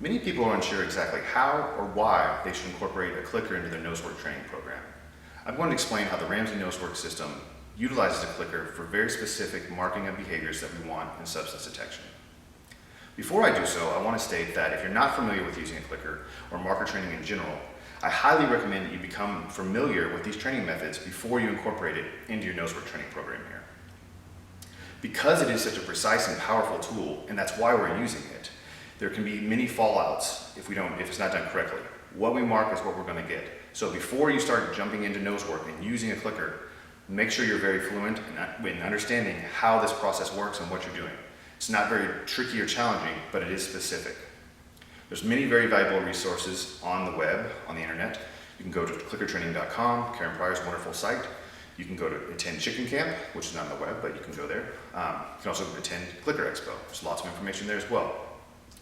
Many people are unsure exactly how or why they should incorporate a clicker into their Nosework training program. I'm going to explain how the Ramsey Nosework system utilizes a clicker for very specific marking of behaviors that we want in substance detection. Before I do so, I want to state that if you're not familiar with using a clicker or marker training in general, I highly recommend that you become familiar with these training methods before you incorporate it into your Nosework training program here. Because it is such a precise and powerful tool, and that's why we're using it, there can be many fallouts if it's not done correctly. What we mark is what we're going to get. So before you start jumping into Nosework and using a clicker, make sure you're very fluent in understanding how this process works and what you're doing. It's not very tricky or challenging, but it is specific. There's many very valuable resources on the web, on the internet. You can go to clickertraining.com, Karen Pryor's wonderful site. You can go to attend Chicken Camp, which is not on the web, but you can go there. You can also attend Clicker Expo. There's lots of information there as well.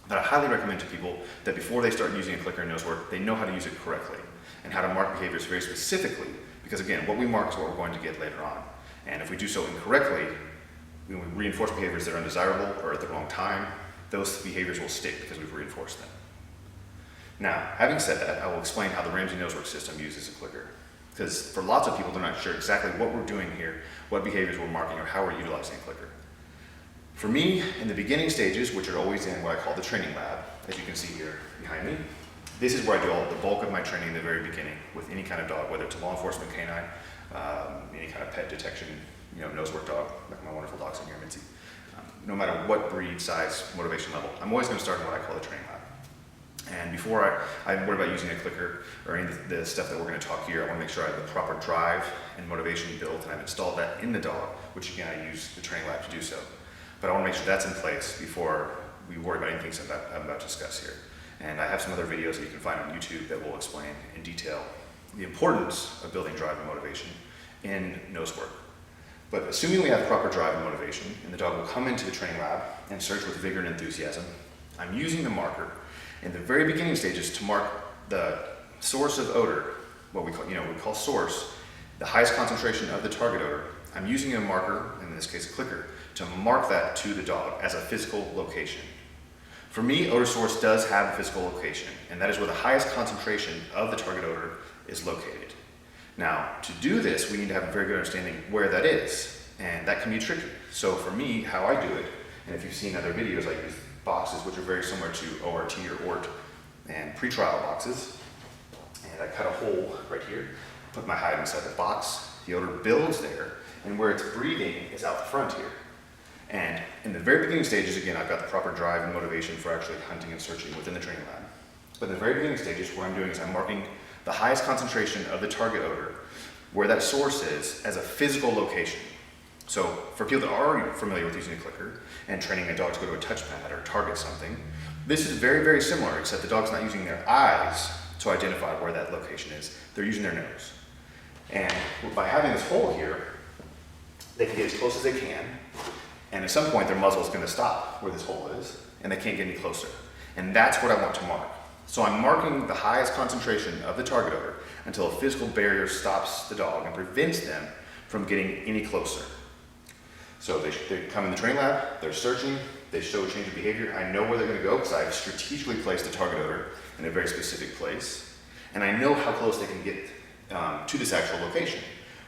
But I highly recommend to people that before they start using a clicker in Nosework, they know how to use it correctly and how to mark behaviors very specifically, because again, what we mark is what we're going to get later on. And if we do so incorrectly, when we reinforce behaviors that are undesirable or at the wrong time, those behaviors will stick because we've reinforced them. Now, having said that, I will explain how the Ramsey Nosework system uses a clicker. Because for lots of people, they're not sure exactly what we're doing here, what behaviors we're marking, or how we're utilizing a clicker. For me, in the beginning stages, which are always in what I call the training lab, as you can see here behind me, this is where I do all the bulk of my training in the very beginning with any kind of dog, whether it's a law enforcement canine, any kind of pet detection, Nosework dog, like my wonderful dogs in here, Ramsey. No matter what breed, size, motivation level, I'm always going to start in what I call the training lab. And before I worry about using a clicker or any of the stuff that we're going to talk here, I want to make sure I have the proper drive and motivation built, and I've installed that in the dog, which again, I use the training lab to do so. But I want to make sure that's in place before we worry about anything I'm about to discuss here. And I have some other videos that you can find on YouTube that will explain in detail the importance of building drive and motivation in Nosework. But assuming we have proper drive and motivation, and the dog will come into the training lab and search with vigor and enthusiasm, I'm using the marker in the very beginning stages to mark the source of odor, what we call source, the highest concentration of the target odor. I'm using a marker, in this case a clicker, to mark that to the dog as a physical location. For me, odor source does have a physical location, and that is where the highest concentration of the target odor is located. Now, to do this, we need to have a very good understanding where that is, and that can be tricky. So for me, how I do it, and if you've seen other videos, I use boxes which are very similar to ORT or ORT and pretrial boxes, and I cut a hole right here, put my hide inside the box, the odor builds there, and where it's breathing is out the front here. And in the very beginning stages, again, I've got the proper drive and motivation for actually hunting and searching within the training lab. But in the very beginning stages, what I'm doing is I'm marking the highest concentration of the target odor, where that source is, as a physical location. So for people that are familiar with using a clicker and training a dog to go to a touchpad or target something, this is very, very similar, except the dog's not using their eyes to identify where that location is. They're using their nose. And by having this hole here, they can get as close as they can, and at some point their muzzle is going to stop where this hole is, and they can't get any closer. And that's what I want to mark. So I'm marking the highest concentration of the target odor until a physical barrier stops the dog and prevents them from getting any closer. So they come in the training lab, they're searching, they show a change of behavior. I know where they're going to go because I've strategically placed the target odor in a very specific place, and I know how close they can get to this actual location.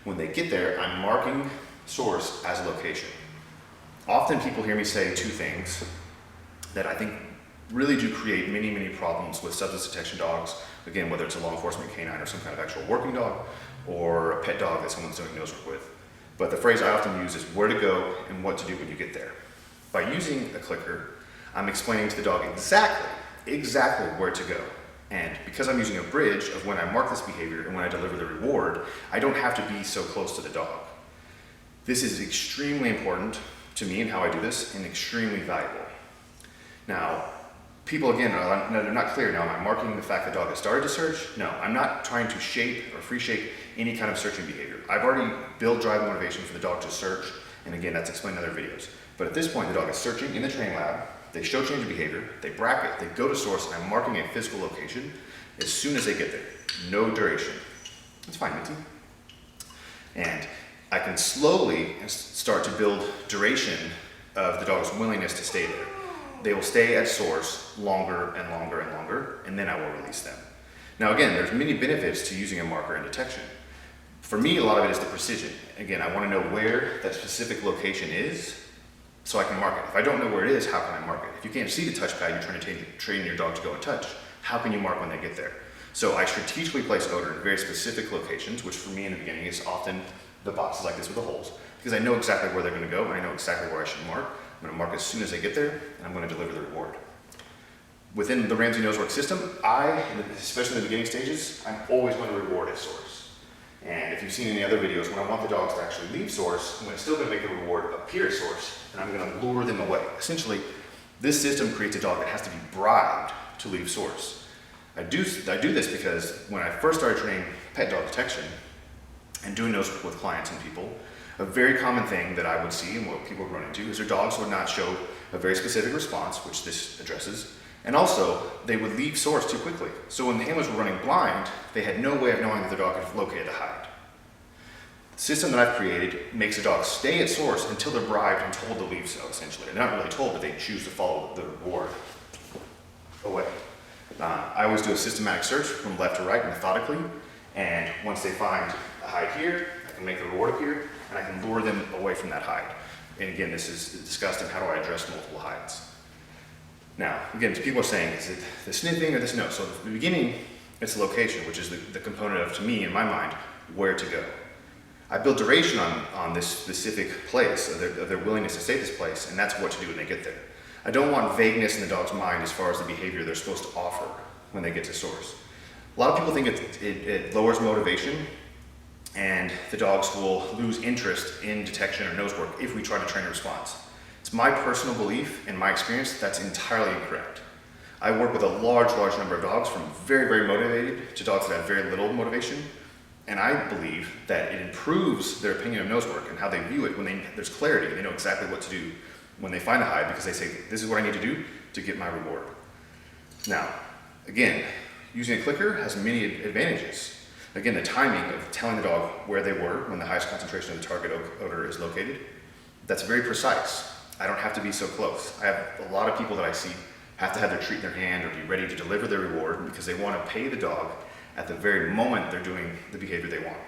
When they get there, I'm marking source as a location. Often people hear me say two things that I think really do create many, many problems with substance detection dogs. Again, whether it's a law enforcement canine or some kind of actual working dog or a pet dog that someone's doing Nosework with. But the phrase I often use is where to go and what to do when you get there. By using a clicker, I'm explaining to the dog exactly where to go. And because I'm using a bridge of when I mark this behavior and when I deliver the reward, I don't have to be so close to the dog. This is extremely important to me and how I do this, and extremely valuable. Now, people again, they're not clear now. Am I marking the fact the dog has started to search? No, I'm not trying to shape or free shape any kind of searching behavior. I've already built drive and motivation for the dog to search, and again, that's explained in other videos. But at this point, the dog is searching in the training lab, they show change of behavior, they bracket, they go to source, and I'm marking a physical location as soon as they get there. No duration. That's fine, Minty. And I can slowly start to build duration of the dog's willingness to stay there. they will stay at source longer and longer and longer, and then I will release them. Now again, there's many benefits to using a marker in detection. For me, a lot of it is the precision. Again, I want to know where that specific location is so I can mark it. If I don't know where it is, how can I mark it? If you can't see the touchpad you're trying to train your dog to go and touch, how can you mark when they get there? So I strategically place odor in very specific locations, which for me in the beginning is often the boxes like this with the holes, because I know exactly where they're going to go and I know exactly where I should mark. I'm going to mark as soon as they get there, and I'm going to deliver the reward. Within the Ramsey Nosework system, especially in the beginning stages, I'm always going to reward at source. And if you've seen any other videos, when I want the dogs to actually leave source, I'm still going to make the reward appear at source, and I'm going to lure them away. Essentially, this system creates a dog that has to be bribed to leave source. I do this because when I first started training pet dog detection and doing Nosework with clients and people, a very common thing that I would see and what people would run into is their dogs would not show a very specific response, which this addresses, and also they would leave source too quickly. So when the handlers were running blind, they had no way of knowing that their dog had located the hide. The system that I've created makes a dog stay at source until they're bribed and told to leave so, essentially. They're not really told, but they choose to follow the reward away. I always do a systematic search from left to right methodically, and once they find a hide here, I can make the reward appear, and I can lure them away from that hide. And again, this is discussed in how do I address multiple hides. Now, again, people are saying, is it the sniffing or the snow? So at the beginning, it's the location, which is the component of, to me, in my mind, where to go. I build duration on this specific place, of their willingness to stay at this place, and that's what to do when they get there. I don't want vagueness in the dog's mind as far as the behavior they're supposed to offer when they get to source. A lot of people think it lowers motivation, and the dogs will lose interest in detection or Nosework if we try to train a response. It's my personal belief and my experience that's entirely incorrect. I work with a large number of dogs, from very, very motivated to dogs that have very little motivation, and I believe that it improves their opinion of Nosework and how they view it when there's clarity. They know exactly what to do when they find a hide, because they say, this is what I need to do to get my reward. Now, again, using a clicker has many advantages. Again, the timing of telling the dog where they were when the highest concentration of the target odor is located, that's very precise. I don't have to be so close. I have a lot of people that I see have to have their treat in their hand or be ready to deliver their reward because they want to pay the dog at the very moment they're doing the behavior they want.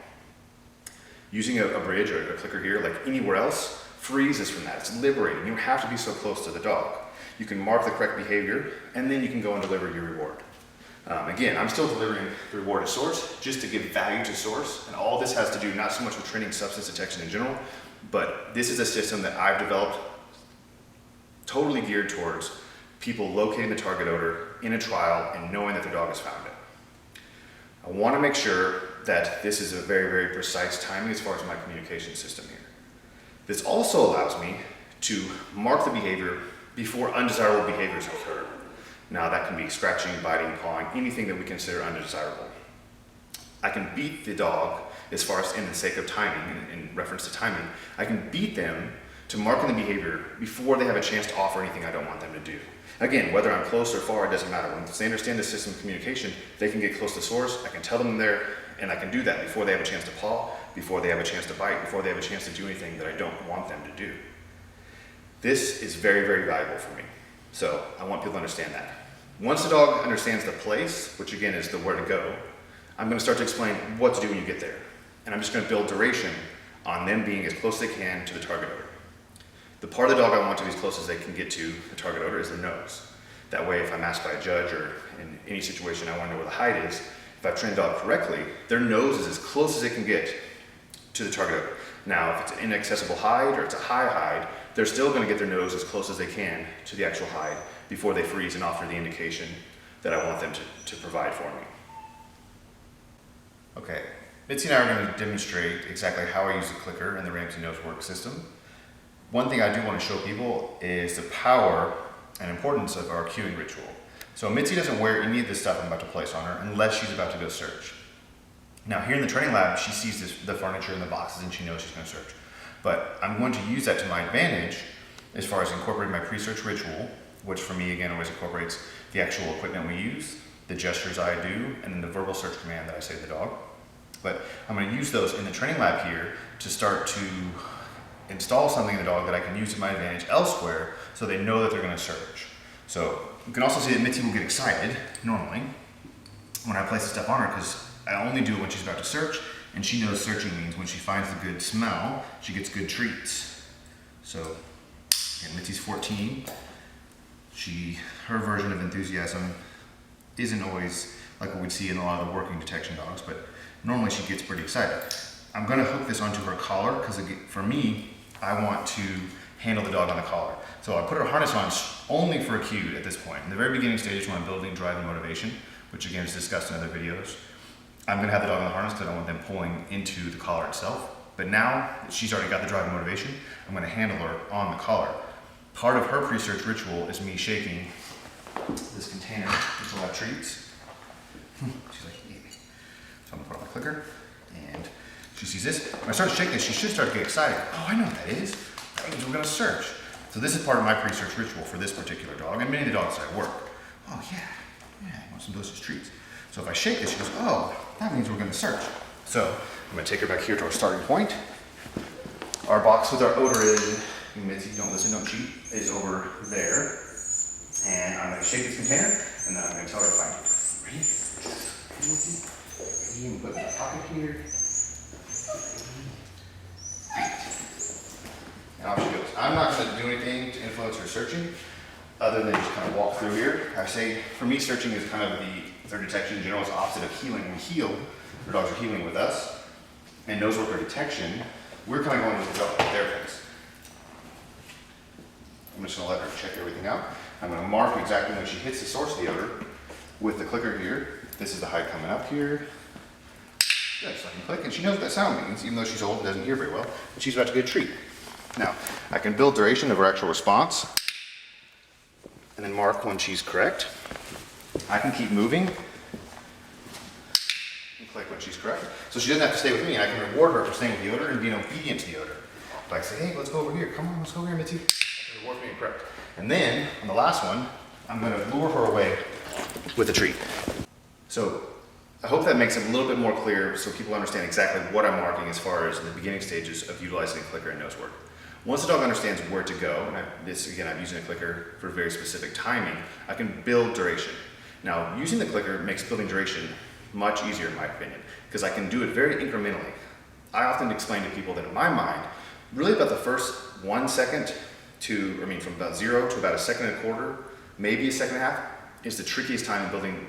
Using a bridge or a clicker here, like anywhere else, frees us from that. It's liberating. You don't have to be so close to the dog. You can mark the correct behavior, and then you can go and deliver your reward. Again, I'm still delivering the reward at source just to give value to source, and all this has to do not so much with training substance detection in general, but this is a system that I've developed totally geared towards people locating the target odor in a trial and knowing that their dog has found it. I want to make sure that this is a very, very precise timing as far as my communication system here. This also allows me to mark the behavior before undesirable behaviors occur. Now that can be scratching, biting, pawing, anything that we consider undesirable. I can beat the dog as far as in the sake of timing, in reference to timing, I can beat them to marking the behavior before they have a chance to offer anything I don't want them to do. Again, whether I'm close or far, it doesn't matter. Once they understand the system of communication, they can get close to source, I can tell them there, and I can do that before they have a chance to paw, before they have a chance to bite, before they have a chance to do anything that I don't want them to do. This is very, very valuable for me. So I want people to understand that. Once the dog understands the place, which again is the where to go, I'm going to start to explain what to do when you get there. And I'm just going to build duration on them being as close as they can to the target odor. The part of the dog I want to be as close as they can get to the target odor is their nose. That way, if I'm asked by a judge or in any situation I want to know where the hide is, if I've trained the dog correctly, their nose is as close as it can get to the target odor. Now, if it's an inaccessible hide or it's a high hide, they're still going to get their nose as close as they can to the actual hide before they freeze and offer the indication that I want them to provide for me. Okay, Mitzi and I are going to demonstrate exactly how I use the clicker in the Ramsey Nosework system. One thing I do want to show people is the power and importance of our cueing ritual. So Mitzi doesn't wear any of this stuff I'm about to place on her unless she's about to go search. Now here in the training lab, she sees the furniture and the boxes and she knows she's going to search. But I'm going to use that to my advantage as far as incorporating my pre-search ritual, which for me again always incorporates the actual equipment we use, the gestures I do, and then the verbal search command that I say to the dog. But I'm going to use those in the training lab here to start to install something in the dog that I can use to my advantage elsewhere so they know that they're going to search. So you can also see that Mitzi will get excited normally when I place the stuff on her, because I only do it when she's about to search, and she knows searching means when she finds the good smell, she gets good treats. So again, Mitzi's 14. Her version of enthusiasm isn't always like what we'd see in a lot of the working detection dogs, but normally she gets pretty excited. I'm gonna hook this onto her collar, because for me, I want to handle the dog on the collar. So I put her harness on only for a cue at this point. In the very beginning stage when I'm building drive and motivation, which again is discussed in other videos, I'm gonna have the dog on the harness because I don't want them pulling into the collar itself. But now that she's already got the drive and motivation, I'm gonna handle her on the collar. Part of her pre-search ritual is me shaking this container, which will have treats. She's like, eat me. So I'm gonna put on my clicker, and she sees this. When I start shaking it, she should start to get excited. Oh, I know what that is. That means we're gonna search. So this is part of my pre-search ritual for this particular dog, and many of the dogs that I work. Oh yeah, I want some delicious treats. So if I shake this, she goes, oh, that means we're gonna search. So I'm gonna take her back here to our starting point. Our box with our odor in, Mitzi, don't listen, don't cheat, is over there. And I'm gonna shake this container, and then I'm gonna tell her to find it. Ready? Mitzi? Ready? And put it in the pocket here. And off she goes. I'm not gonna do anything to influence her searching, other than just kind of walk through here. I say, for me, searching is kind of their detection in general is opposite of healing. When we heal, their dogs are healing with us. And Nosework or detection, we're kind of going with the dog at their pace. I'm just gonna let her check everything out. I'm gonna mark exactly when she hits the source of the odor with the clicker here. This is the height coming up here. Yeah, so I can click, and she knows what that sound means, even though she's old and doesn't hear very well, but she's about to get a treat. Now, I can build duration of her actual response, and then mark when she's correct. I can keep moving, and click when she's correct. So she doesn't have to stay with me, and I can reward her for staying with the odor and being obedient to the odor. If I say, hey, let's go over here, come on, let's go over here, Mitzi. Reward me and correct. And then, on the last one, I'm gonna lure her away with a treat. So, I hope that makes it a little bit more clear so people understand exactly what I'm marking as far as the beginning stages of utilizing a clicker in Nosework. Once the dog understands where to go, and I'm using a clicker for very specific timing, I can build duration. Now, using the clicker makes building duration much easier in my opinion, because I can do it very incrementally. I often explain to people that in my mind, really about the first 1 second from about 0 to about a second and a quarter, maybe a second and a half, is the trickiest time in building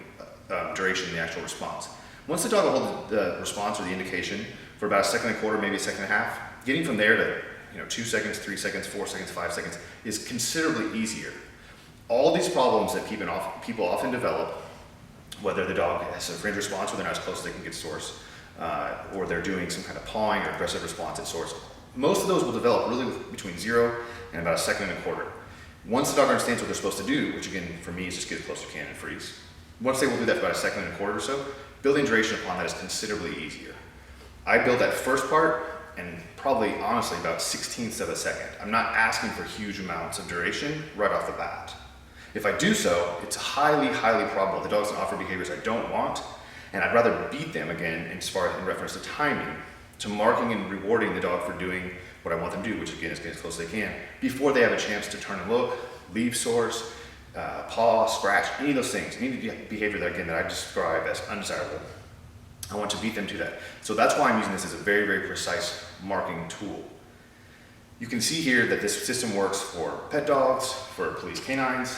duration in the actual response. Once the dog will hold the response or the indication for about a second and a quarter, maybe a second and a half, getting from there to 2 seconds, 3 seconds, 4 seconds, 5 seconds is considerably easier. All these problems that people often develop, whether the dog has a fringe response where they're not as close as they can get source, or they're doing some kind of pawing or aggressive response at source, most of those will develop really between 0 and about a second and a quarter. Once the dog understands what they're supposed to do, which again for me is just get as close as you can and freeze, once they will do that for about a second and a quarter or so, building duration upon that is considerably easier. I build that first part and probably honestly about 16ths of a second. I'm not asking for huge amounts of duration right off the bat. If I do so, it's highly, highly probable the dog's gonna offer behaviors I don't want, and I'd rather beat them again as far as in reference to timing, to marking and rewarding the dog for doing what I want them to do, which again is get as close as they can, before they have a chance to turn and look, leave source, paw, scratch, any of those things, any behavior that I describe as undesirable. I want to beat them to that. So that's why I'm using this as a very, very precise marking tool. You can see here that this system works for pet dogs, for police canines.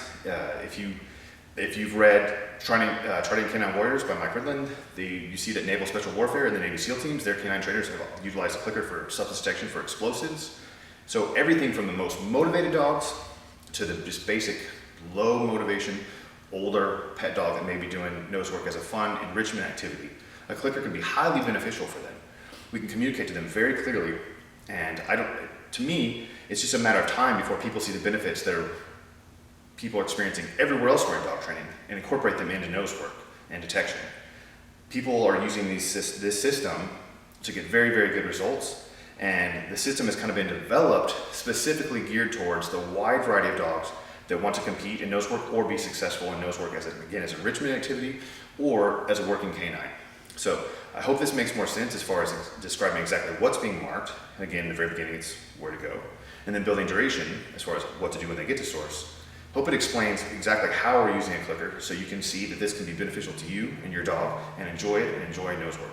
If you've read Charting Canine Warriors by Mike Ridland, you see that Naval Special Warfare and the Navy SEAL teams, their canine trainers have utilized a clicker for substance detection for explosives. So everything from the most motivated dogs to the just basic low motivation, older pet dog that may be doing Nosework as a fun enrichment activity, a clicker can be highly beneficial for them. We can communicate to them very clearly, and to me, it's just a matter of time before people see the benefits that people are experiencing everywhere else we're in dog training and incorporate them into Nosework and detection. People are using this system to get very, very good results, and the system has kind of been developed specifically geared towards the wide variety of dogs that want to compete in Nosework or be successful in Nosework as an enrichment activity or as a working canine. So I hope this makes more sense as far as describing exactly what's being marked. And again, in the very beginning, it's where to go. And then building duration as far as what to do when they get to source. Hope it explains exactly how we're using a clicker so you can see that this can be beneficial to you and your dog and enjoy it and enjoy Nosework.